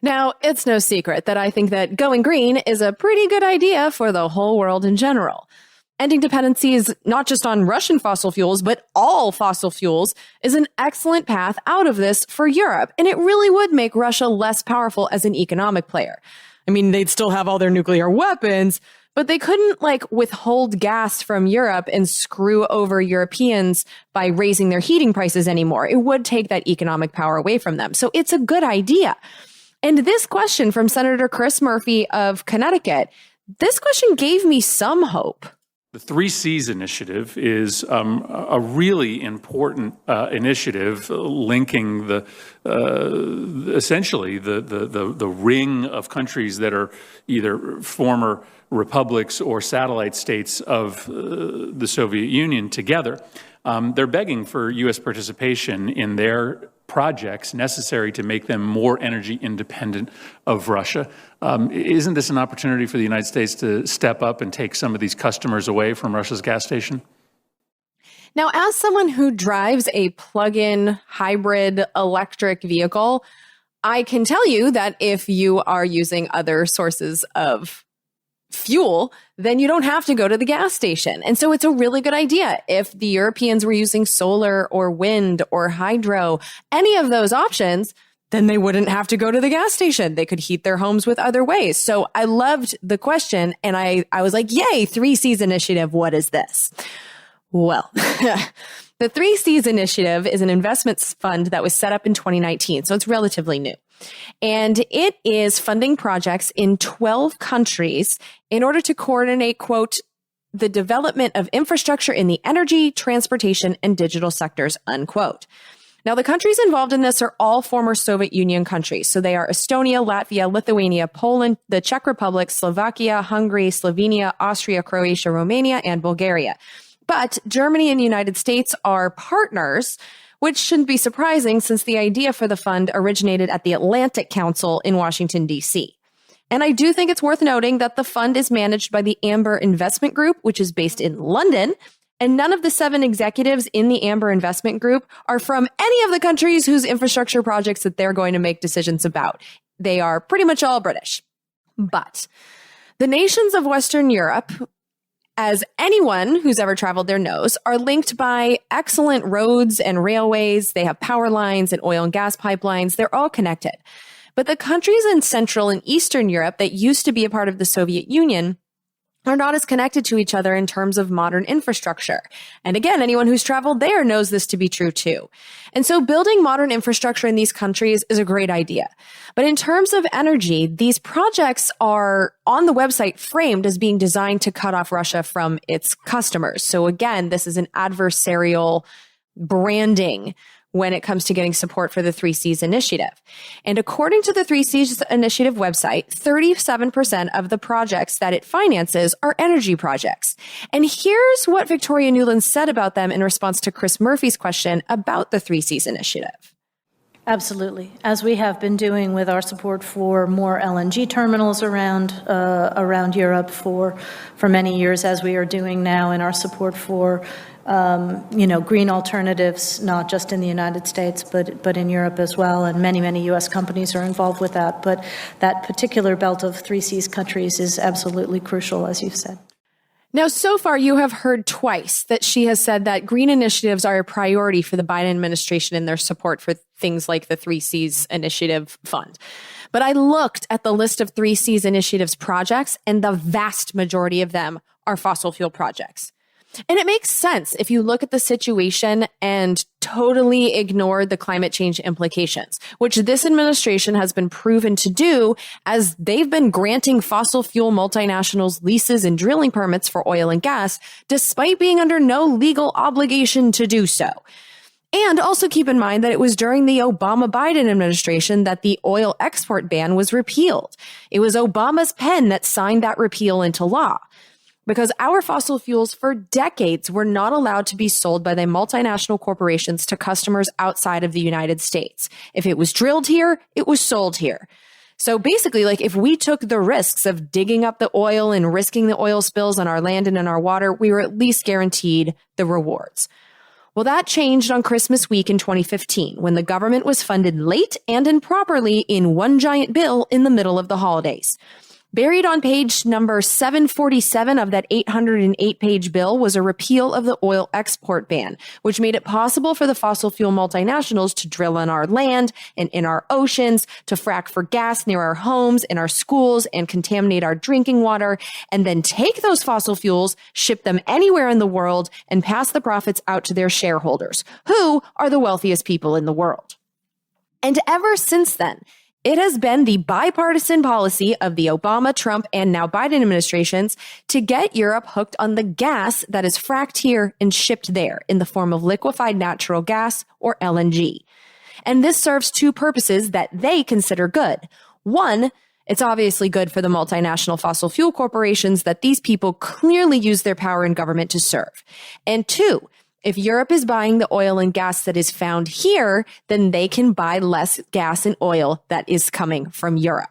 Now, it's no secret that I think that going green is a pretty good idea for the whole world in general. Ending dependencies not just on Russian fossil fuels, but all fossil fuels is an excellent path out of this for Europe, and it really would make Russia less powerful as an economic player. I mean, they'd still have all their nuclear weapons, but they couldn't withhold gas from Europe and screw over Europeans by raising their heating prices anymore. It would take that economic power away from them. So it's a good idea. And this question from Senator Chris Murphy of Connecticut, this question gave me some hope. The 3 Cs initiative is a really important initiative linking essentially the ring of countries that are either former republics or satellite states of the Soviet Union together. They're begging for U.S. participation in their projects necessary to make them more energy independent of Russia. Isn't this an opportunity for the United States to step up and take some of these customers away from Russia's gas station? Now, as someone who drives a plug-in hybrid electric vehicle, I can tell you that if you are using other sources of fuel, then you don't have to go to the gas station. And so it's a really good idea. If the Europeans were using solar or wind or hydro, any of those options, then they wouldn't have to go to the gas station. They could heat their homes with other ways. So I loved the question. And I was like, yay, 3 Cs initiative. What is this? Well, the 3 Cs initiative is an investments fund that was set up in 2019. So it's relatively new. And it is funding projects in 12 countries in order to coordinate, quote, the development of infrastructure in the energy, transportation, and digital sectors, unquote. Now, the countries involved in this are all former Soviet Union countries. So they are Estonia, Latvia, Lithuania, Poland, the Czech Republic, Slovakia, Hungary, Slovenia, Austria, Croatia, Romania, and Bulgaria. But Germany and the United States are partners, which shouldn't be surprising since the idea for the fund originated at the Atlantic Council in Washington, D.C. And I do think it's worth noting that the fund is managed by the Amber Investment Group, which is based in London. And none of the 7 executives in the Amber Investment Group are from any of the countries whose infrastructure projects that they're going to make decisions about. They are pretty much all British. But the nations of Western Europe, as anyone who's ever traveled there knows, are linked by excellent roads and railways. They have power lines and oil and gas pipelines. They're all connected. But the countries in Central and Eastern Europe that used to be a part of the Soviet Union are not as connected to each other in terms of modern infrastructure. And again, anyone who's traveled there knows this to be true too. And so building modern infrastructure in these countries is a great idea. But in terms of energy, these projects are on the website framed as being designed to cut off Russia from its customers. So again, this is an adversarial branding when it comes to getting support for the 3 Cs initiative. And according to the 3 Cs initiative website, 37% of the projects that it finances are energy projects. And here's what Victoria Nuland said about them in response to Chris Murphy's question about the 3 Cs initiative. Absolutely. As we have been doing with our support for more LNG terminals around Europe for many years, as we are doing now in our support for green alternatives, not just in the United States, but in Europe as well. And many U.S. companies are involved with that. But that particular belt of 3 Cs countries is absolutely crucial, as you've said. Now, so far, you have heard twice that she has said that green initiatives are a priority for the Biden administration in their support for things like the 3 Cs initiative fund. But I looked at the list of 3 Cs initiatives projects, and the vast majority of them are fossil fuel projects. And it makes sense if you look at the situation and totally ignore the climate change implications, which this administration has been proven to do as they've been granting fossil fuel multinationals leases and drilling permits for oil and gas, despite being under no legal obligation to do so. And also keep in mind that it was during the Obama-Biden administration that the oil export ban was repealed. It was Obama's pen that signed that repeal into law. Because our fossil fuels for decades were not allowed to be sold by the multinational corporations to customers outside of the United States. If it was drilled here, it was sold here. So basically, if we took the risks of digging up the oil and risking the oil spills on our land and in our water, we were at least guaranteed the rewards. Well, that changed on Christmas week in 2015 when the government was funded late and improperly in one giant bill in the middle of the holidays. Buried on page number 747 of that 808-page bill was a repeal of the oil export ban, which made it possible for the fossil fuel multinationals to drill on our land and in our oceans, to frack for gas near our homes, in our schools, and contaminate our drinking water, and then take those fossil fuels, ship them anywhere in the world, and pass the profits out to their shareholders, who are the wealthiest people in the world. And ever since then, it has been the bipartisan policy of the Obama, Trump, and now Biden administrations to get Europe hooked on the gas that is fracked here and shipped there in the form of liquefied natural gas, or LNG. And this serves two purposes that they consider good. One, it's obviously good for the multinational fossil fuel corporations that these people clearly use their power in government to serve. And two, if Europe is buying the oil and gas that is found here, then they can buy less gas and oil that is coming from Europe.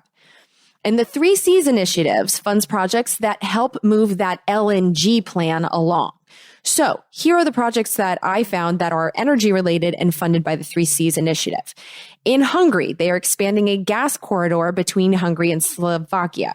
And the 3 Cs initiatives funds projects that help move that LNG plan along. So here are the projects that I found that are energy related and funded by the 3 Cs initiative. In Hungary, they are expanding a gas corridor between Hungary and Slovakia.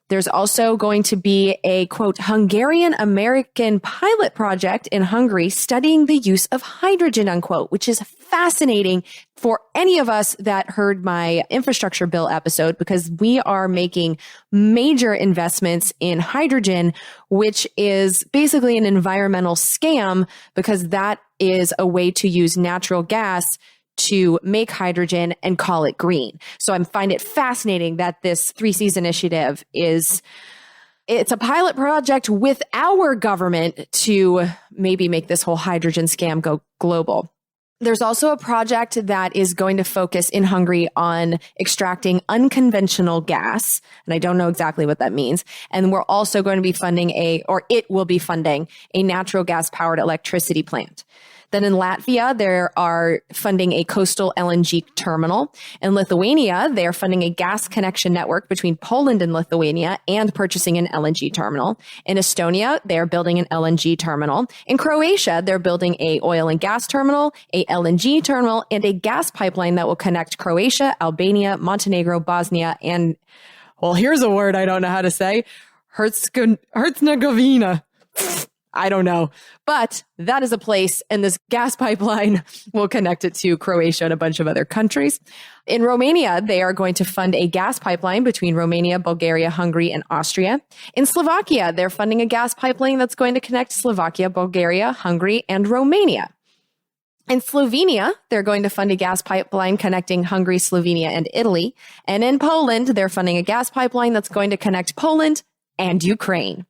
There's also going to be a, quote, Hungarian-American pilot project in Hungary studying the use of hydrogen, unquote, which is fascinating for any of us that heard my infrastructure bill episode, because we are making major investments in hydrogen, which is basically an environmental scam because that is a way to use natural gas to make hydrogen and call it green. So I find it fascinating that this 3 Cs initiative it's a pilot project with our government to maybe make this whole hydrogen scam go global. There's also a project that is going to focus in Hungary on extracting unconventional gas, and I don't know exactly what that means. And we're also going to be funding it will be funding a natural gas powered electricity plant. Then in Latvia, they are funding a coastal LNG terminal. In Lithuania, they are funding a gas connection network between Poland and Lithuania and purchasing an LNG terminal. In Estonia, they are building an LNG terminal. In Croatia, they're building a oil and gas terminal, a LNG terminal, and a gas pipeline that will connect Croatia, Albania, Montenegro, Bosnia, and, well, here's a word I don't know how to say, Herzegovina. I don't know, but that is a place, and this gas pipeline will connect it to Croatia and a bunch of other countries. In Romania, they are going to fund a gas pipeline between Romania, Bulgaria, Hungary, and Austria. In Slovakia, they're funding a gas pipeline that's going to connect Slovakia, Bulgaria, Hungary, and Romania. In Slovenia, they're going to fund a gas pipeline connecting Hungary, Slovenia, and Italy. And in Poland, they're funding a gas pipeline that's going to connect Poland and Ukraine.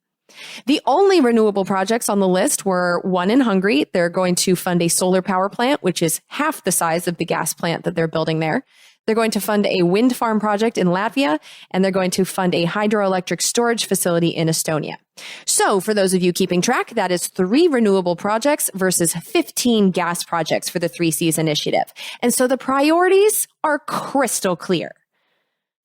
The only renewable projects on the list were one in Hungary. They're going to fund a solar power plant, which is half the size of the gas plant that they're building there. They're going to fund a wind farm project in Latvia, and they're going to fund a hydroelectric storage facility in Estonia. So for those of you keeping track, that is 3 renewable projects versus 15 gas projects for the 3 Cs initiative. And so the priorities are crystal clear.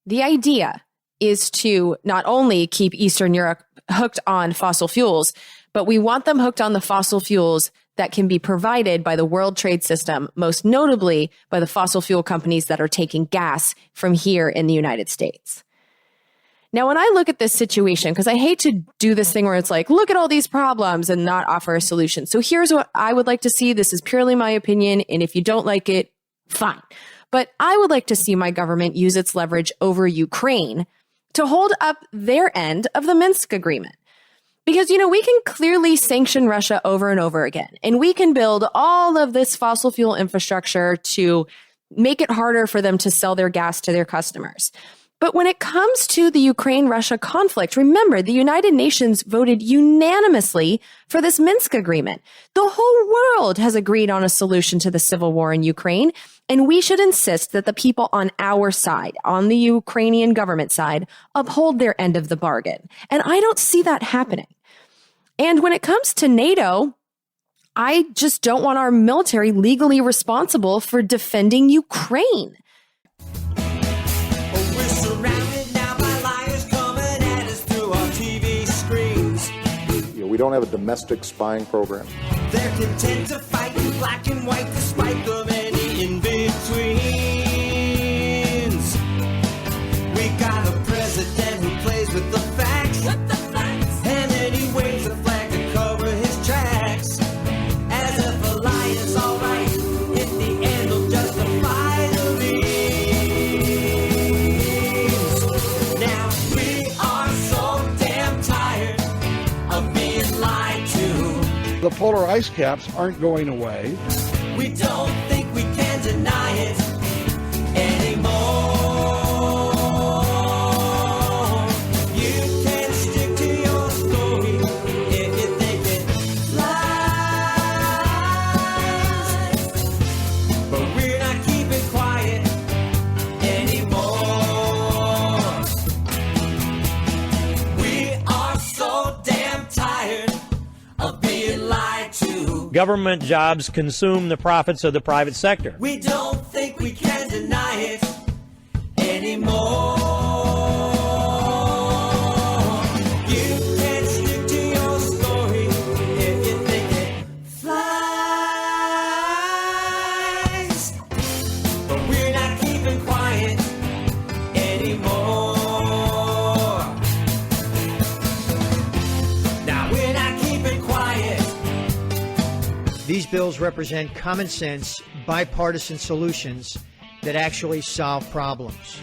The idea is to not only keep Eastern Europe hooked on fossil fuels, but we want them hooked on the fossil fuels that can be provided by the World Trade System, most notably by the fossil fuel companies that are taking gas from here in the United States. Now, when I look at this situation, because I hate to do this thing where it's like, look at all these problems and not offer a solution. So here's what I would like to see. This is purely my opinion. And if you don't like it, fine. But I would like to see my government use its leverage over Ukraine to hold up their end of the Minsk agreement. Because, we can clearly sanction Russia over and over again, and we can build all of this fossil fuel infrastructure to make it harder for them to sell their gas to their customers. But when it comes to the Ukraine-Russia conflict, remember, the United Nations voted unanimously for this Minsk agreement. The whole world has agreed on a solution to the civil war in Ukraine, and we should insist that the people on our side, on the Ukrainian government side, uphold their end of the bargain. And I don't see that happening. And when it comes to NATO, I just don't want our military legally responsible for defending Ukraine. We're surrounded now by liars coming at us through our TV screens. We don't have a domestic spying program. They're content to fight black and white despite the many in-betweens. We got a president who plays with the facts. And then he waves a flag to cover his tracks. As if a lie is alright, in the end he'll justify the means. Now we are so damn tired of being lied to. The polar ice caps aren't going away. We don't think we can deny it anymore. You can stick to your story if you think it flies. But we're not keeping quiet anymore. We are so damn tired of being lied to. Government jobs consume the profits of the private sector. We don't think we can deny it anymore. You can stick to your story if you think it flies. But we're not keeping quiet anymore. Now we're not keeping quiet. These bills represent common sense, bipartisan solutions that actually solve problems.